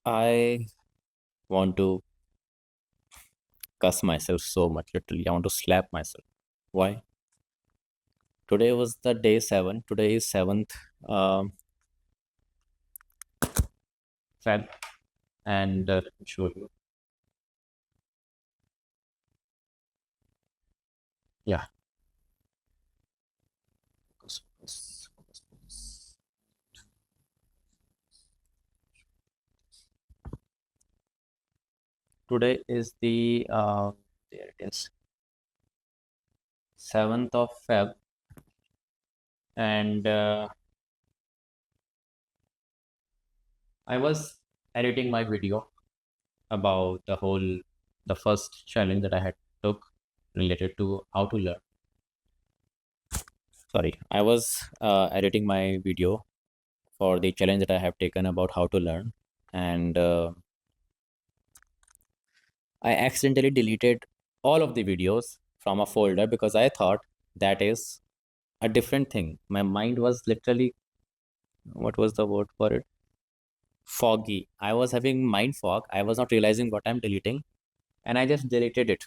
I want to cuss myself so much, literally. I want to slap myself. Why? Today was the day 7. Today is 7th Feb. And let me show you. Yeah. Focus, focus, focus, focus. Today is there it is, 7th of Feb. And I was editing my video about the first challenge that I had took related to how to learn. Sorry, I was editing my video for the challenge that I have taken about how to learn, and I accidentally deleted all of the videos from a folder because I thought that is a different thing. My mind was literally, what was the word for it? Foggy. I was having mind fog. I was not realizing what I'm deleting, and I just deleted it.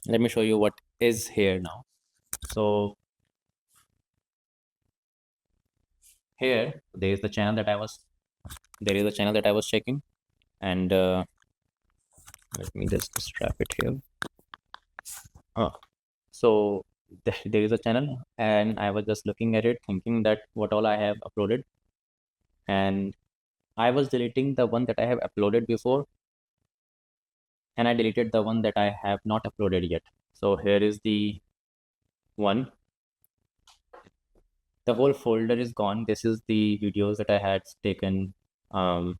Let me show you what is here now. So here there is a channel that I was checking, and let me just strap it here. Oh, so there is a channel, and I was just looking at it, thinking that what all I have uploaded, and I was deleting the one that I have uploaded before, and I deleted the one that I have not uploaded yet. So here is the one. The whole folder is gone. This is the videos that I had taken. Um,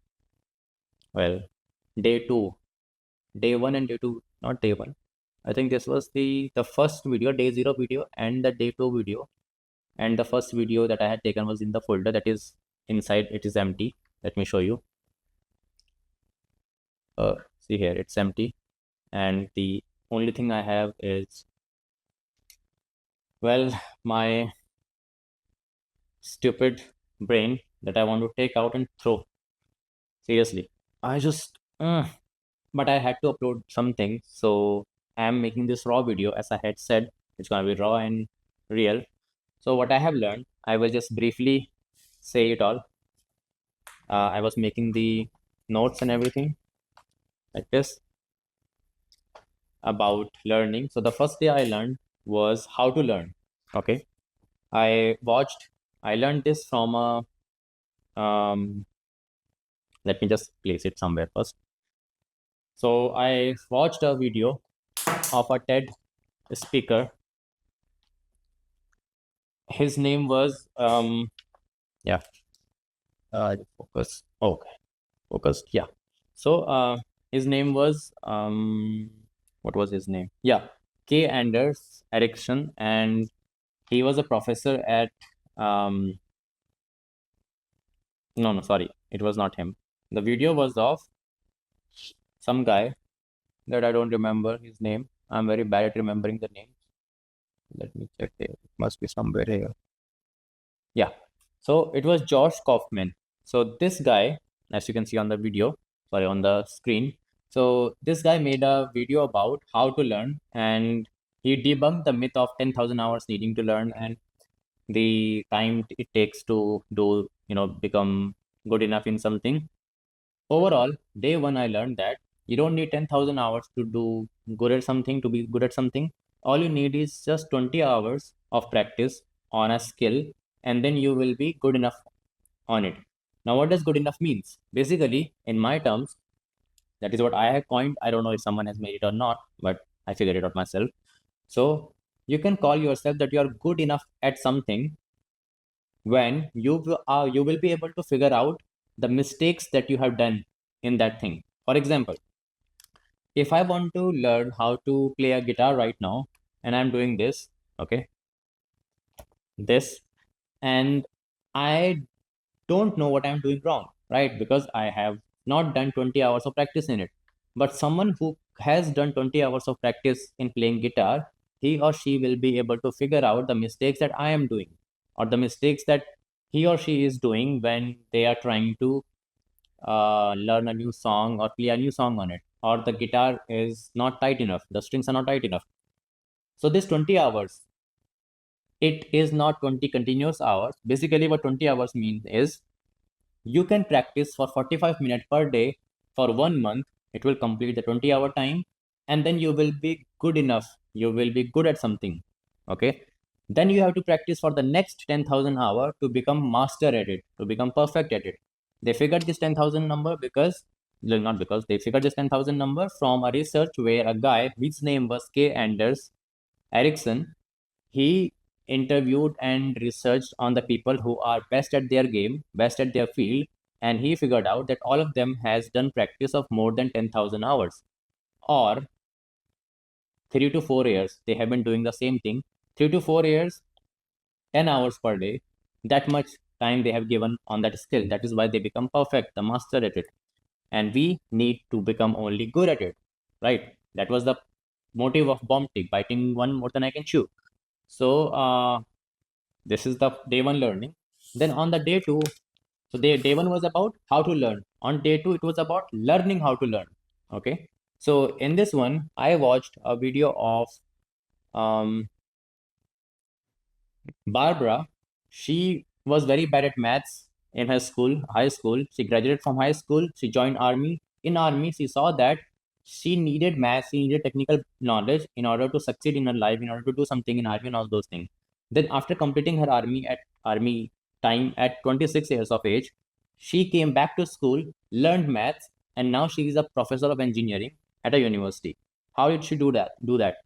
well, day two, day one, and day two, not day one. I think this was the first video, day zero video, and the day two video. And the first video that I had taken was in the folder that is inside. It is empty. Let me show you. See here, it's empty, and the only thing I have is, well, my stupid brain that I want to take out and throw. Seriously, I just, but I had to upload something, so I am making this raw video. As I had said, it's gonna be raw and real. So what I have learned, I will just briefly say it all. I was making the notes and everything like this about learning. So the first day I learned was how to learn. Okay, I watched. I learned this from a. Let me just place it somewhere first. So I watched a video of a TED speaker. His name was yeah. Focus. Okay, focused. Yeah. So his name was what was his name? Yeah, K. Anders Ericsson, and he was a professor at no, sorry, it was not him. The video was of some guy that I don't remember his name. I'm very bad at remembering the names. Let me check here. It must be somewhere here. Yeah. So it was Josh Kaufman. So this guy, as you can see on the video, sorry, on the screen. So this guy made a video about how to learn, and he debunked the myth of 10,000 hours needing to learn and the time it takes to do, become good enough in something. Overall, day one, I learned that you don't need 10,000 hours to do good at something, to be good at something. All you need is just 20 hours of practice on a skill, and then you will be good enough on it. Now, what does good enough means? Basically, in my terms, that is what I have coined. I don't know if someone has made it or not, but I figured it out myself. So, you can call yourself that you are good enough at something when you will be able to figure out the mistakes that you have done in that thing. For example, if I want to learn how to play a guitar right now, and I'm doing this, okay, this, and I don't know what I'm doing wrong, right? Because I have not done 20 hours of practice in it. But someone who has done 20 hours of practice in playing guitar, he or she will be able to figure out the mistakes that I am doing, or the mistakes that he or she is doing when they are trying to learn a new song or play a new song on it, or the guitar is not tight enough, the strings are not tight enough. So this 20 hours, it is not 20 continuous hours. Basically, what 20 hours means is you can practice for 45 minutes per day for 1 month. It will complete the 20-hour time, and then you will be good enough. You will be good at something. Okay. Then you have to practice for the next 10,000 hour to become master at it, to become perfect at it. They figured this 10,000 number because, well, not because, they figured this 10,000 number from a research where a guy, whose name was K. Anders Ericsson, he interviewed and researched on the people who are best at their game, best at their field, and he figured out that all of them has done practice of more than 10,000 hours, or 3 to 4 years. They have been doing the same thing. 3 to 4 years, 10 hours per day. That much time they have given on that skill. That is why they become perfect, the master at it. And we need to become only good at it, right? That was the motive of BOMTICC, biting one more than I can chew. So this is the day one learning. Then on the day two, so day one was about how to learn. On day two, it was about learning how to learn. Okay. So in this one, I watched a video of um, Barbara. She was very bad at maths in her school, high school. She graduated from high school. She joined army. In army, she saw that she needed maths, she needed technical knowledge in order to succeed in her life, in order to do something in army and all those things. Then after completing her army time at 26 years of age, she came back to school, learned maths, and now she is a professor of engineering at a university. How did she do that?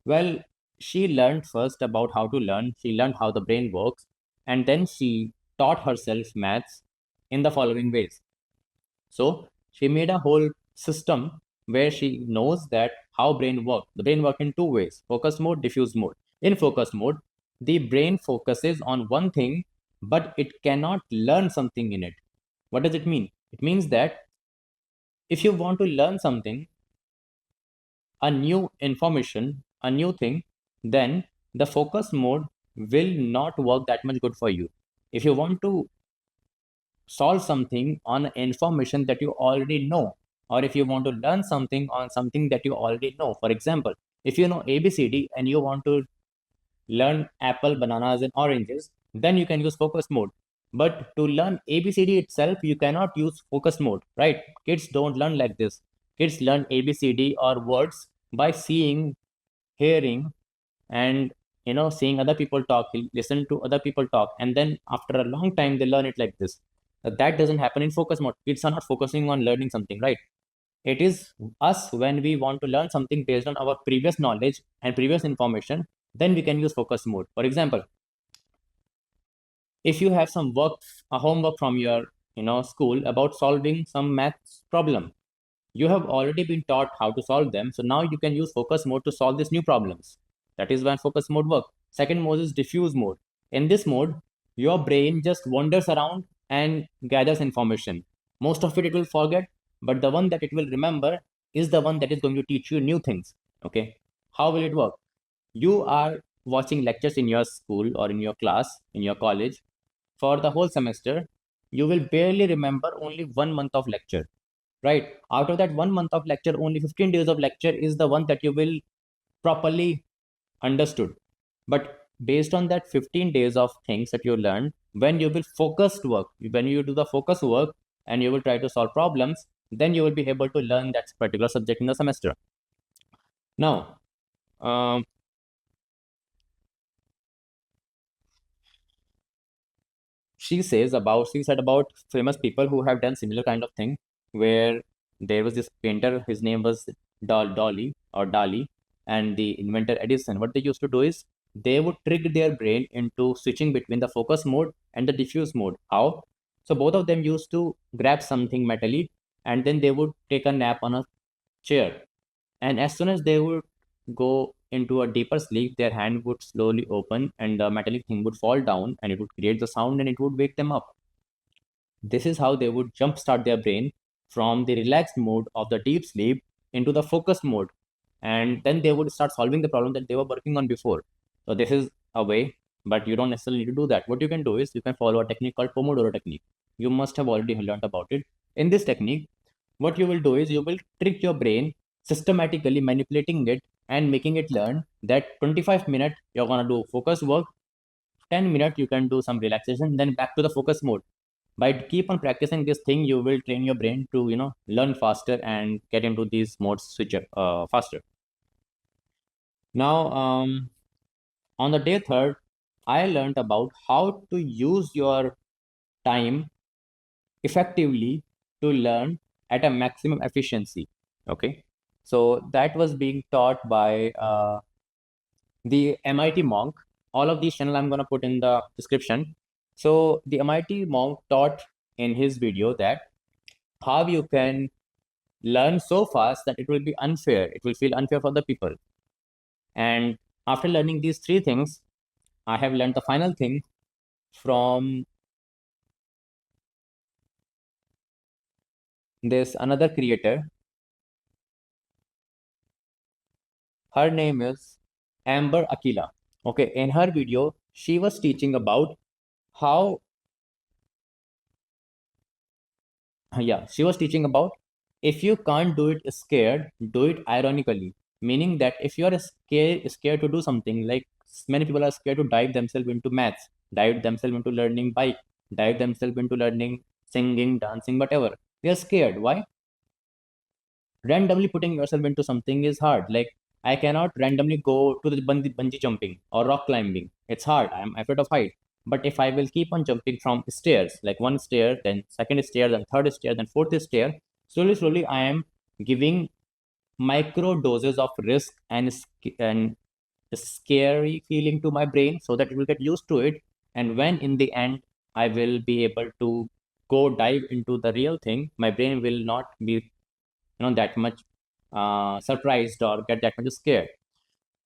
Well, she learned first about how to learn, she learned how the brain works, and then she taught herself maths in the following ways. So she made a whole system where she knows that how brain works. The brain works in two ways: focus mode, diffuse mode. In focus mode, the brain focuses on one thing, but it cannot learn something in it. What does it mean? It means that if you want to learn something, a new information, a new thing, then the focus mode will not work that much good for you. If you want to solve something on information that you already know, or if you want to learn something on something that you already know, for example, if you know ABCD and you want to learn apple, bananas, and oranges, then you can use focus mode. But to learn ABCD itself, you cannot use focus mode, right? Kids don't learn like this. Kids learn ABCD or words by seeing, hearing, and seeing other people talk, listen to other people talk, and then after a long time they learn it like this. That doesn't happen in focus mode. Kids are not focusing on learning something, right? It is us when we want to learn something based on our previous knowledge and previous information, then we can use focus mode. For example, if you have some work, a homework from your school about solving some maths problem, you have already been taught how to solve them. So now you can use focus mode to solve these new problems. That is when focus mode works. Second mode is diffuse mode. In this mode, your brain just wanders around and gathers information. Most of it will forget, but the one that it will remember is the one that is going to teach you new things. Okay. How will it work? You are watching lectures in your school or in your class, in your college for the whole semester. You will barely remember only 1 month of lecture, right? Out of that 1 month of lecture, only 15 days of lecture is the one that you will properly understood. But based on that 15 days of things that you learn, when you will focused work, when you do the focus work and you will try to solve problems, then you will be able to learn that particular subject in the semester. Now, um, she said about famous people who have done similar kind of thing, where there was this painter, his name was Dolly or Dali, and the inventor Edison. What they used to do is they would trick their brain into switching between the focus mode and the diffuse mode. How? So both of them used to grab something metally, and then they would take a nap on a chair, and as soon as they would go into a deeper sleep, their hand would slowly open and the metallic thing would fall down and it would create the sound and it would wake them up. This is how they would jumpstart their brain from the relaxed mode of the deep sleep into the focused mode. And then they would start solving the problem that they were working on before. So this is a way, but you don't necessarily need to do that. What you can do is you can follow a technique called Pomodoro technique. You must have already learned about it. In this technique, what you will do is you will trick your brain, systematically manipulating it and making it learn that 25 minutes you're gonna do focus work, 10 minutes you can do some relaxation, then back to the focus mode. By keep on practicing this thing, you will train your brain to learn faster and get into these modes switcher faster. Now, on the day third, I learned about how to use your time effectively to learn at a maximum efficiency. Okay, so that was being taught by the MIT monk. All of these channel I'm gonna put in the description. So the MIT monk taught in his video that how you can learn so fast that it will be unfair. It will feel unfair for the people. And after learning these three things, I have learned the final thing from this another creator. Her name is Amber Akila. Okay, in her video, she was teaching about how, yeah, she was teaching about if you can't do it scared, do it ironically. Meaning that if you are scared to do something, like many people are scared to dive themselves into maths, dive themselves into learning bike, dive themselves into learning singing, dancing, whatever. They are scared. Why? Randomly putting yourself into something is hard. Like I cannot randomly go to the bungee jumping or rock climbing. It's hard. I'm afraid of height. But if I will keep on jumping from stairs, like one stair, then second stair, then third stair, then fourth stair, slowly, slowly, I am giving micro doses of risk and a scary feeling to my brain so that it will get used to it. And when in the end I will be able to go dive into the real thing, my brain will not be that much surprised or get that much scared.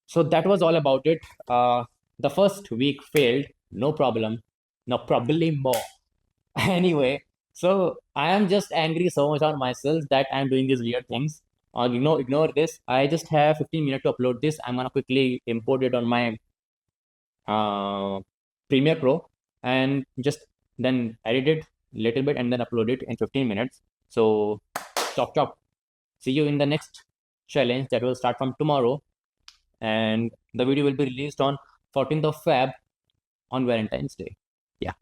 So that was all about it. The first week failed, no problem, no problemo. Anyway, so I am just angry so much on myself that I'm doing these weird things. Ignore this. I just have 15 minutes to upload this. I'm gonna quickly import it on my uh, Premiere Pro and just then edit it a little bit and then upload it in 15 minutes. So chop chop. See you in the next challenge that will start from tomorrow, and the video will be released on 14th of Feb on Valentine's Day. Yeah.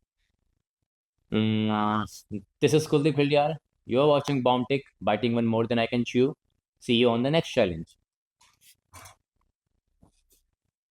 This is Kuldeep Hildyar. You're watching BOMTICC, biting one more than I can chew. See you on the next challenge.